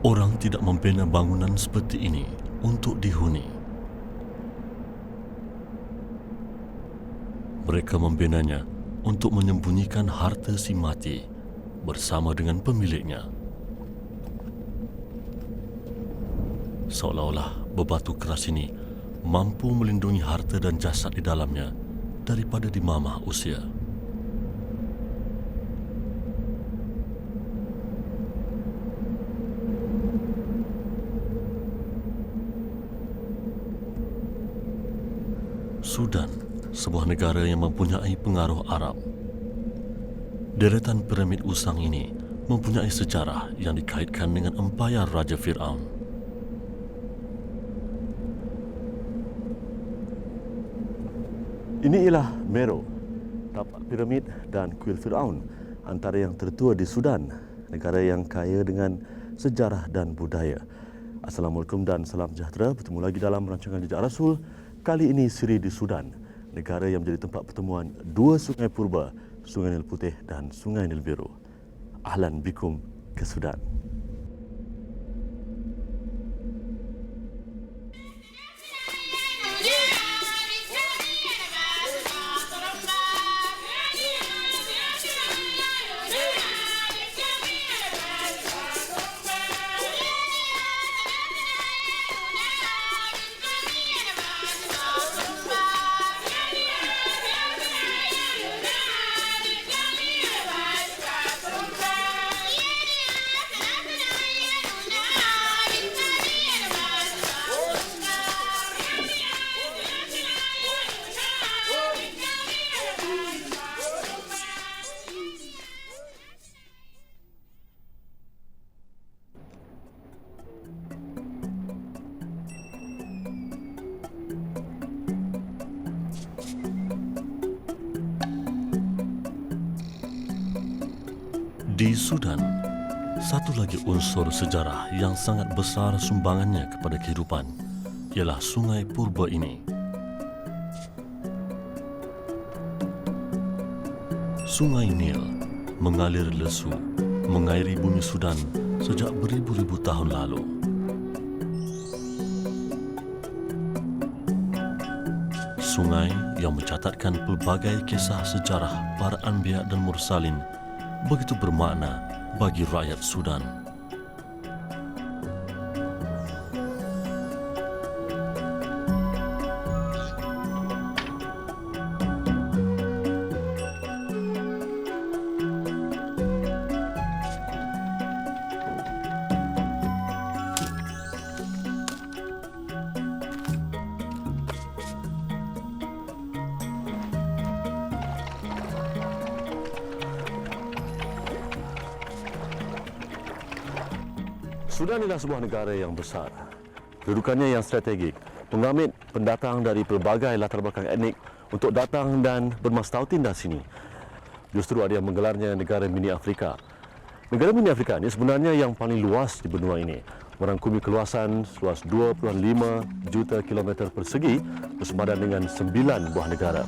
Orang tidak membina bangunan seperti ini untuk dihuni. Mereka membinanya untuk menyembunyikan harta si mati bersama dengan pemiliknya. Seolah-olah bebatu keras ini mampu melindungi harta dan jasad di dalamnya daripada dimamah usia. Sudan, sebuah negara yang mempunyai pengaruh Arab. Deretan piramid usang ini mempunyai sejarah yang dikaitkan dengan empayar Raja Fir'aun. Ini ialah Meru, tapak piramid dan kuil Fir'aun, antara yang tertua di Sudan, negara yang kaya dengan sejarah dan budaya. Assalamualaikum dan salam sejahtera. Bertemu lagi dalam rancangan Jejak Rasul. Kali ini siri di Sudan, negara yang menjadi tempat pertemuan dua sungai purba, Sungai Nil Putih dan Sungai Nil Biru. Ahlan bikum ke Sudan. Di Sudan, satu lagi unsur sejarah yang sangat besar sumbangannya kepada kehidupan ialah sungai purba ini. Sungai Nil mengalir lesu, mengairi bumi Sudan sejak beribu-ribu tahun lalu. Sungai yang mencatatkan pelbagai kisah sejarah para anbiya dan mursalin begitu bermakna bagi rakyat Sudan. Sudan adalah sebuah negara yang besar. Kedudukannya yang strategik mengamit pendatang dari pelbagai latar belakang etnik untuk datang dan bermastautin di sini. Justru ada yang menggelarnya negara mini Afrika. Negara mini Afrika ini sebenarnya yang paling luas di benua ini, merangkumi keluasan seluas 2.5 juta kilometer persegi bersepadan dengan 9 buah negara.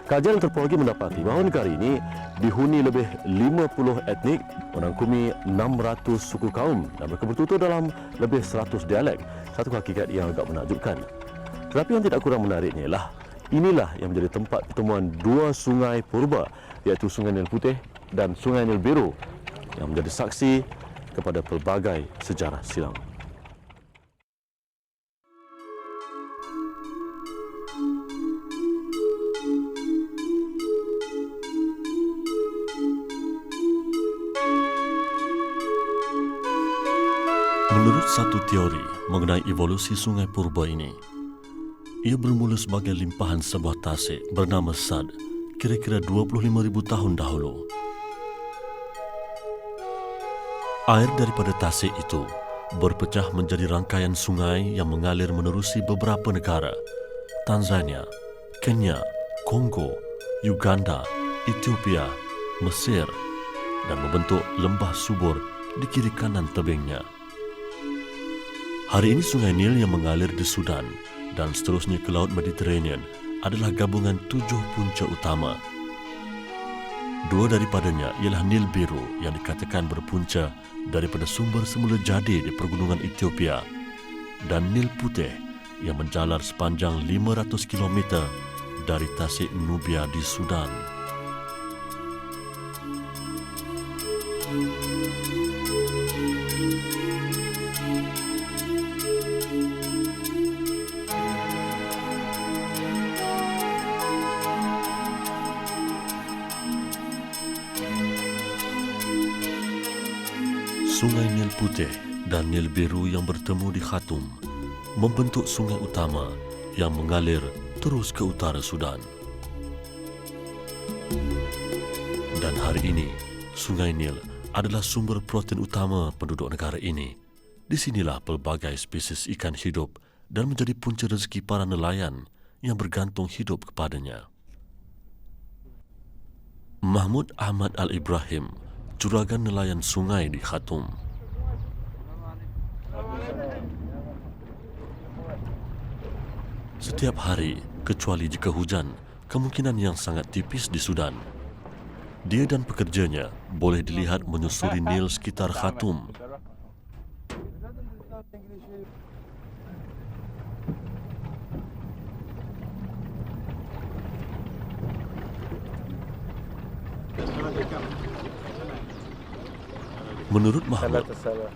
Kajian antropologi mendapati bahawa negara ini dihuni lebih 50 etnik, merangkumi 600 suku kaum dan mereka bertutur dalam lebih 100 dialek. Satu hakikat yang agak menakjubkan. Tetapi yang tidak kurang menariknya ialah inilah yang menjadi tempat pertemuan dua sungai purba, iaitu Sungai Nil Putih dan Sungai Nil Biru, yang menjadi saksi kepada pelbagai sejarah silam. Menurut satu teori mengenai evolusi sungai purba ini, ia bermula sebagai limpahan sebuah tasik bernama Sad kira-kira 25,000 tahun dahulu. Air daripada tasik itu berpecah menjadi rangkaian sungai yang mengalir menerusi beberapa negara: Tanzania, Kenya, Kongo, Uganda, Ethiopia, Mesir, dan membentuk lembah subur di kiri kanan tebingnya. Hari ini Sungai Nil yang mengalir di Sudan dan seterusnya ke Laut Mediterranean adalah gabungan 7 punca utama. 2 daripadanya ialah Nil Biru yang dikatakan berpunca daripada sumber semula jadi di pergunungan Ethiopia, dan Nil Putih yang menjalar sepanjang 500 km dari Tasik Nubia di Sudan. Sungai Nil Putih dan Nil Biru yang bertemu di Khartoum membentuk sungai utama yang mengalir terus ke utara Sudan. Dan hari ini, Sungai Nil adalah sumber protein utama penduduk negara ini. Di sinilah pelbagai spesies ikan hidup dan menjadi punca rezeki para nelayan yang bergantung hidup kepadanya. Mahmud Ahmad Al-Ibrahim, juragan nelayan sungai di Khartoum. Setiap hari, kecuali jika hujan, kemungkinan yang sangat tipis di Sudan, dia dan pekerjanya boleh dilihat menyusuri Nil sekitar Khartoum. Menurut Mahmud,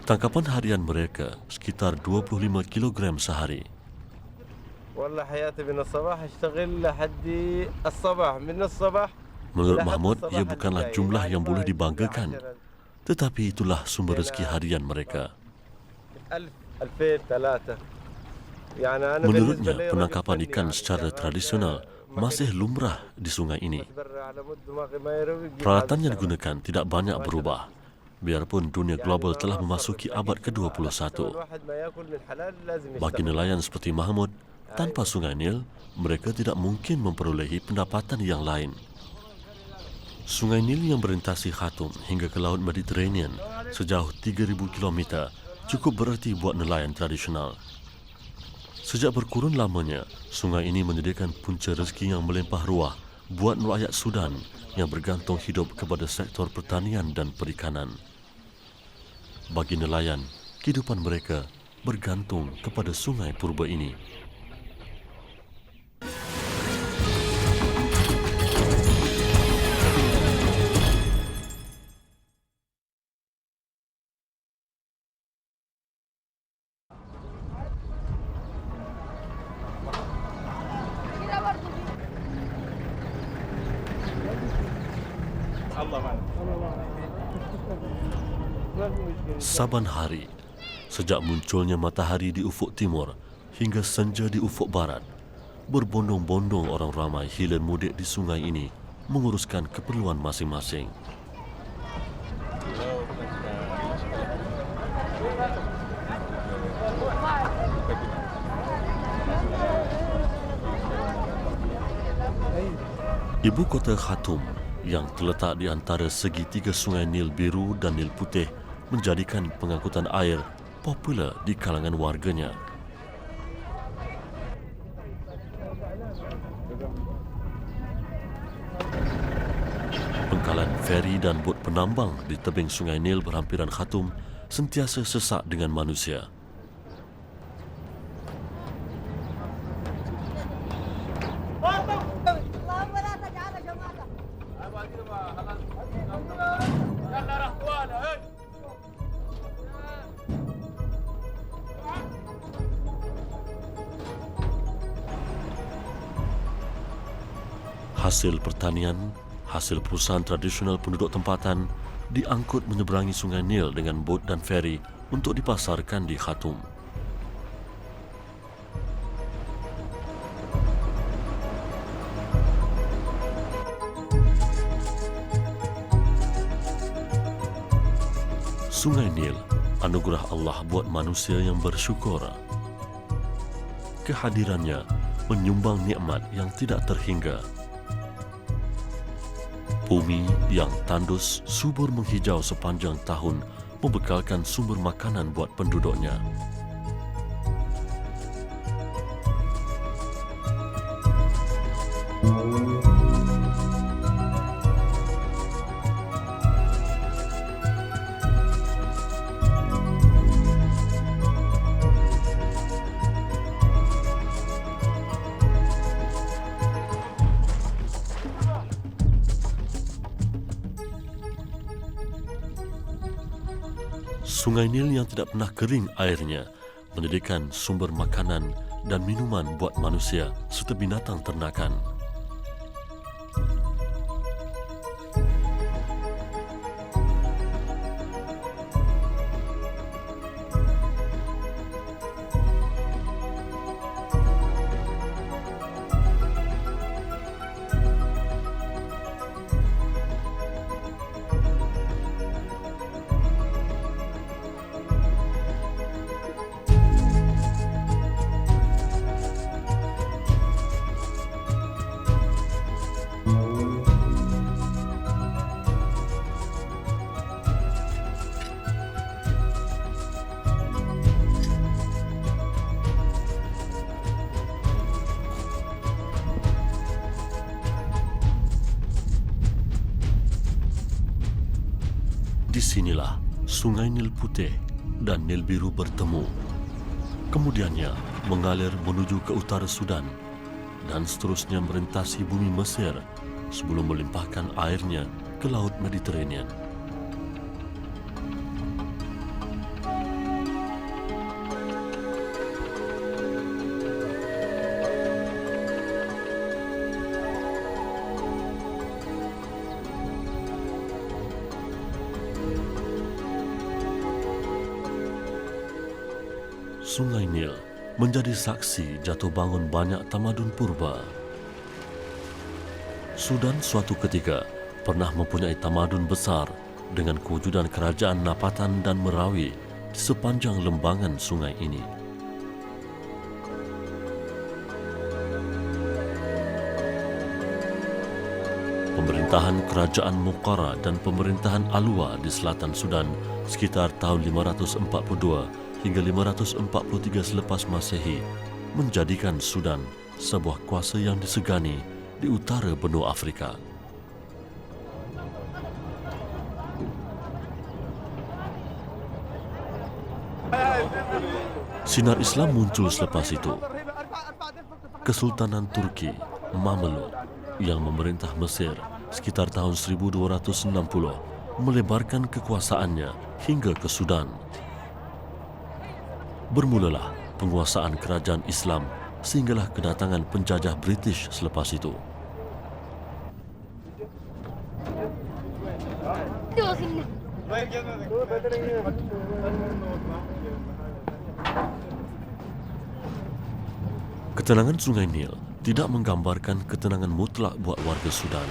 tangkapan harian mereka sekitar 25 kg sehari. Menurut Mahmud, ia bukanlah jumlah yang boleh dibanggakan, tetapi itulah sumber rezeki harian mereka. Menurutnya, penangkapan ikan secara tradisional masih lumrah di sungai ini. Peralatan yang digunakan tidak banyak berubah, biarpun dunia global telah memasuki abad ke-21. Bagi nelayan seperti Mahmud, tanpa Sungai Nil, mereka tidak mungkin memperolehi pendapatan yang lain. Sungai Nil yang merintasi Khartoum hingga ke Laut Mediterranean sejauh 3,000 km cukup bererti buat nelayan tradisional. Sejak berkurun lamanya, sungai ini menyediakan punca rezeki yang melimpah ruah buat rakyat Sudan yang bergantung hidup kepada sektor pertanian dan perikanan. Bagi nelayan, kehidupan mereka bergantung kepada sungai purba ini. Saban hari, sejak munculnya matahari di ufuk timur hingga senja di ufuk barat, berbondong-bondong orang ramai hilir mudik di sungai ini menguruskan keperluan masing-masing. Ibu kota Khartoum yang terletak di antara segitiga sungai Nil Biru dan Nil Putih menjadikan pengangkutan air popular di kalangan warganya. Pengkalan feri dan bot penambang di tebing Sungai Nil berhampiran Khartoum sentiasa sesak dengan manusia. Hasil pertanian, hasil perusahaan tradisional penduduk tempatan diangkut menyeberangi Sungai Nil dengan bot dan feri untuk dipasarkan di Khartoum. Sungai Nil, anugerah Allah buat manusia yang bersyukur. Kehadirannya menyumbang nikmat yang tidak terhingga. Bumi yang tandus subur menghijau sepanjang tahun membekalkan sumber makanan buat penduduknya. Sungai Nil yang tidak pernah kering airnya menyediakan sumber makanan dan minuman buat manusia serta binatang ternakan. Di sinilah Sungai Nil Putih dan Nil Biru bertemu. Kemudiannya mengalir menuju ke utara Sudan dan seterusnya merintasi bumi Mesir sebelum melimpahkan airnya ke Laut Mediterranean. Sungai Nil menjadi saksi jatuh bangun banyak tamadun purba. Sudan suatu ketika pernah mempunyai tamadun besar dengan kewujudan kerajaan Napatan dan Merawi di sepanjang lembangan sungai ini. Pemerintahan kerajaan Muqara dan pemerintahan Alua di selatan Sudan sekitar tahun 542 hingga 543 selepas Masehi menjadikan Sudan sebuah kuasa yang disegani di utara benua Afrika. Sinar Islam muncul selepas itu. Kesultanan Turki, Mameluk, yang memerintah Mesir sekitar tahun 1260 melebarkan kekuasaannya hingga ke Sudan. Bermulalah penguasaan kerajaan Islam sehinggalah kedatangan penjajah British selepas itu. Ketenangan Sungai Nil tidak menggambarkan ketenangan mutlak buat warga Sudan.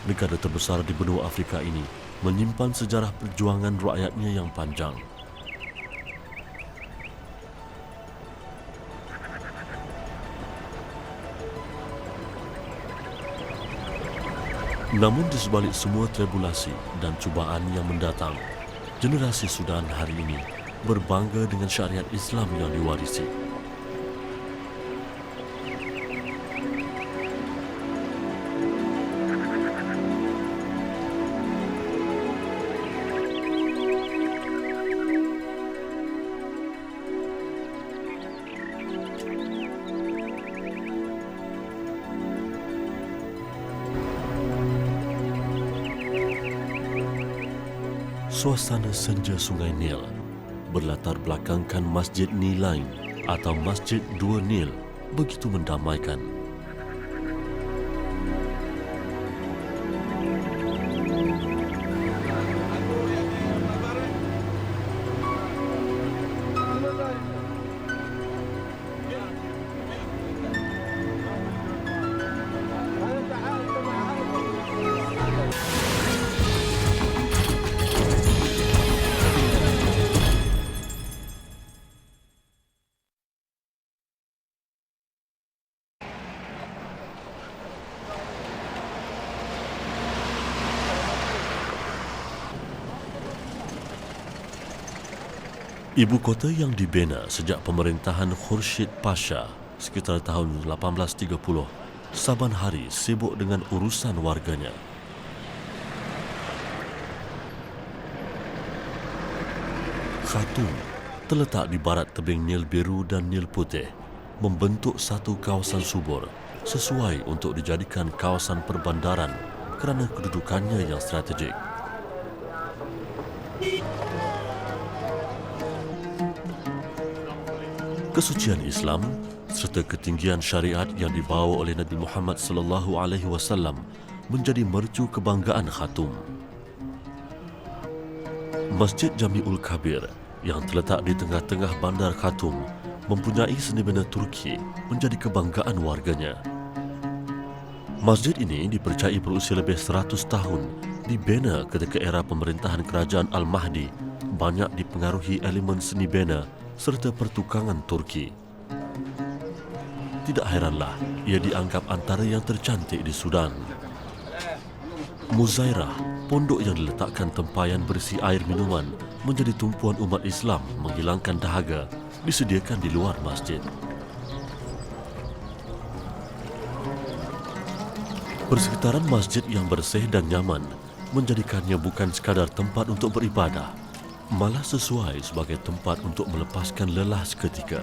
Negara terbesar di benua Afrika ini menyimpan sejarah perjuangan rakyatnya yang panjang. Namun di sebalik semua tribulasi dan cubaan yang mendatang, generasi Sudan hari ini berbangga dengan syariat Islam yang diwarisi. Suasana senja Sungai Nil berlatar belakangkan Masjid Nilain atau Masjid Dua Nil begitu mendamaikan. Ibu kota yang dibina sejak pemerintahan Khurshid Pasha sekitar tahun 1830, saban hari sibuk dengan urusan warganya. Khartoum terletak di barat tebing Nil Biru dan Nil Putih, membentuk satu kawasan subur sesuai untuk dijadikan kawasan perbandaran kerana kedudukannya yang strategik. Kesucian Islam serta ketinggian syariat yang dibawa oleh Nabi Muhammad sallallahu alaihi wasallam menjadi mercu kebanggaan Khartoum. Masjid Jami'ul Kabir yang terletak di tengah-tengah bandar Khartoum mempunyai seni bina Turki menjadi kebanggaan warganya. Masjid ini dipercayai berusia lebih 100 tahun, dibina ketika era pemerintahan kerajaan Al-Mahdi, banyak dipengaruhi elemen seni bina serta pertukangan Turki. Tidak heranlah ia dianggap antara yang tercantik di Sudan. Muzairah, pondok yang diletakkan tempayan berisi air minuman menjadi tumpuan umat Islam menghilangkan dahaga, disediakan di luar masjid. Persekitaran masjid yang bersih dan nyaman menjadikannya bukan sekadar tempat untuk beribadah, malah sesuai sebagai tempat untuk melepaskan lelah seketika.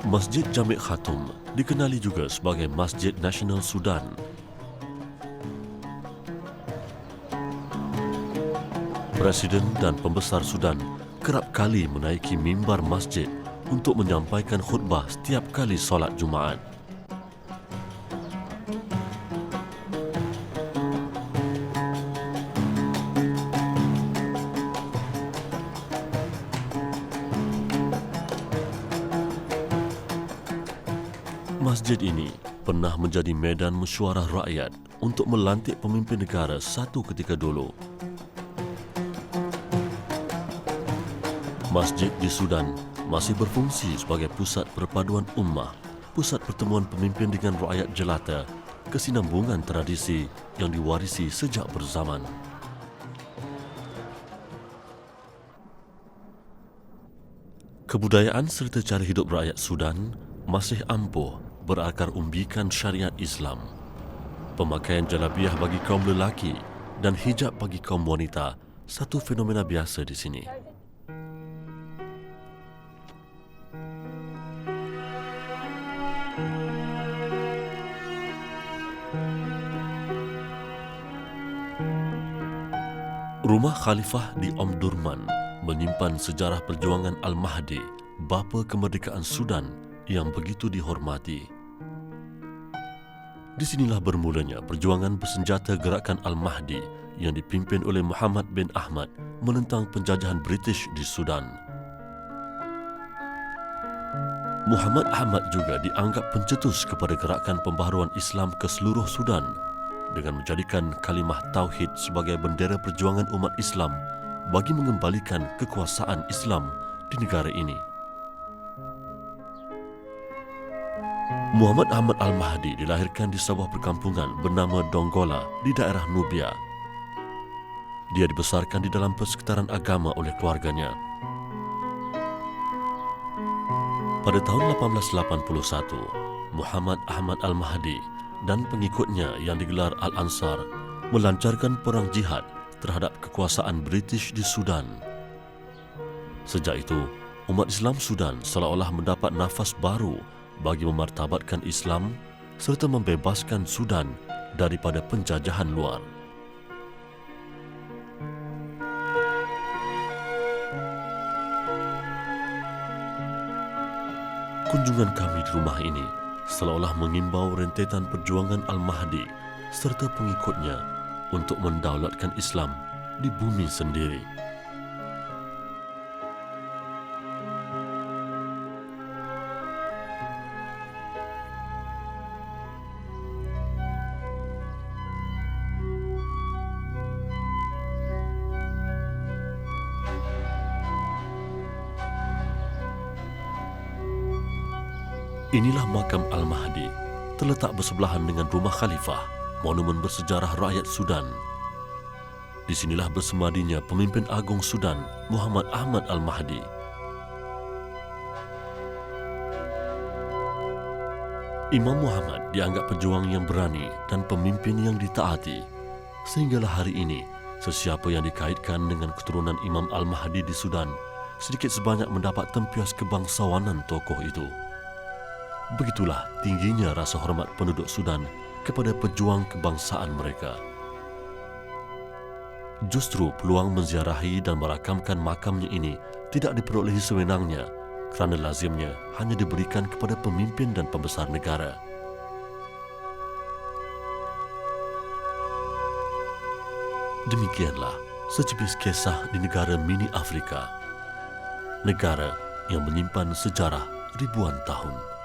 Masjid Jami' Khartoum dikenali juga sebagai Masjid Nasional Sudan. Presiden dan pembesar Sudan kerap kali menaiki mimbar masjid untuk menyampaikan khutbah setiap kali solat Jumaat. Masjid ini pernah menjadi medan mesyuarah rakyat untuk melantik pemimpin negara satu ketika dulu. Masjid di Sudan masih berfungsi sebagai pusat perpaduan ummah, pusat pertemuan pemimpin dengan rakyat jelata, kesinambungan tradisi yang diwarisi sejak berzaman. Kebudayaan serta cara hidup rakyat Sudan masih ampuh berakar umbikan syariat Islam. Pemakaian jalabiah bagi kaum lelaki dan hijab bagi kaum wanita satu fenomena biasa di sini. Rumah Khalifah di Omdurman menyimpan sejarah perjuangan Al-Mahdi, bapa kemerdekaan Sudan yang begitu dihormati. Di sinilah bermulanya perjuangan bersenjata gerakan Al-Mahdi yang dipimpin oleh Muhammad bin Ahmad menentang penjajahan British di Sudan. Muhammad Ahmad juga dianggap pencetus kepada gerakan pembaharuan Islam ke seluruh Sudan dengan menjadikan kalimah Tauhid sebagai bendera perjuangan umat Islam bagi mengembalikan kekuasaan Islam di negara ini. Muhammad Ahmad Al-Mahdi dilahirkan di sebuah perkampungan bernama Dongola di daerah Nubia. Dia dibesarkan di dalam persekitaran agama oleh keluarganya. Pada tahun 1881, Muhammad Ahmad Al-Mahdi dan pengikutnya yang digelar Al-Ansar melancarkan perang jihad terhadap kekuasaan British di Sudan. Sejak itu, umat Islam Sudan seolah-olah mendapat nafas baru bagi memartabatkan Islam serta membebaskan Sudan daripada penjajahan luar. Kunjungan kami di rumah ini seolah-olah mengimbau rentetan perjuangan Al-Mahdi serta pengikutnya untuk mendaulatkan Islam di bumi sendiri. Inilah makam Al-Mahdi, terletak bersebelahan dengan rumah khalifah, monumen bersejarah rakyat Sudan. Di sinilah bersemadinya pemimpin agung Sudan, Muhammad Ahmad Al-Mahdi. Imam Muhammad dianggap pejuang yang berani dan pemimpin yang ditaati. Sehinggalah hari ini, sesiapa yang dikaitkan dengan keturunan Imam Al-Mahdi di Sudan, sedikit sebanyak mendapat tempias kebangsawanan tokoh itu. Begitulah tingginya rasa hormat penduduk Sudan kepada pejuang kebangsaan mereka. Justru peluang menziarahi dan merakamkan makamnya ini tidak diperolehi sewenangnya kerana lazimnya hanya diberikan kepada pemimpin dan pembesar negara. Demikianlah secepis kisah di negara mini Afrika, negara yang menyimpan sejarah ribuan tahun.